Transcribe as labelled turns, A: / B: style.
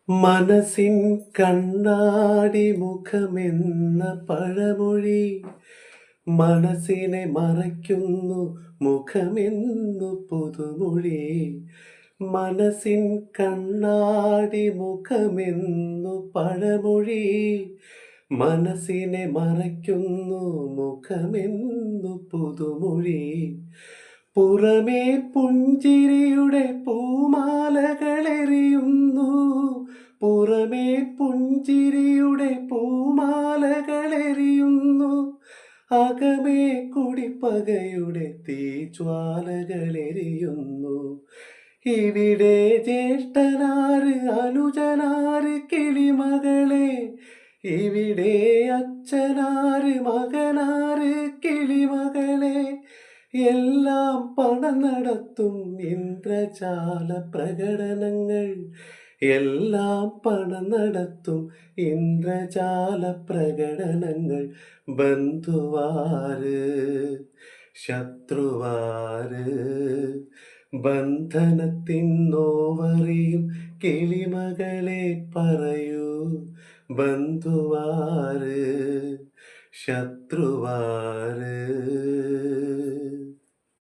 A: മനസ്സിൻ കണ്ണാടി മുഖമെന്ന പഴമൊഴി മനസ്സിനെ മറയ്ക്കുന്നു മുഖമെന്നു പുതുമൊഴി. മനസ്സിൻ കണ്ണാടി മുഖമെന്നു പഴമൊഴി മനസ്സിനെ മറയ്ക്കുന്നു മുഖമെന്നു പുതുമൊഴി. പുറമേ പുഞ്ചിരിയുടെ പൂമാലകളെറിയുന്നു, പുറമേ പുഞ്ചിരിയുടെ പൂമാലകളെറിയുന്നു, അകമേ കുടിപ്പകയുടെ തീജ്വാലകളെരിയുന്നു. ഇവിടെ ജ്യേഷ്ഠനാര് അനുജനാര് കിളിമകളെ, ഇവിടെ അച്ഛനാര് മകനാര് കിളിമകളെ. എല്ലാം പണം നടത്തും ഇന്ദ്രജാല പ്രകടനങ്ങൾ, എല്ലാം പണം നടത്തും ഇന്ദ്രജാല പ്രകടനങ്ങൾ. ബന്ധുവാര് ശത്രുവാര്, ബന്ധനത്തിൻ നോവറിയും കിളിമകളെ പറയൂ. ബന്ധുവാര് ശത്രുവാര്.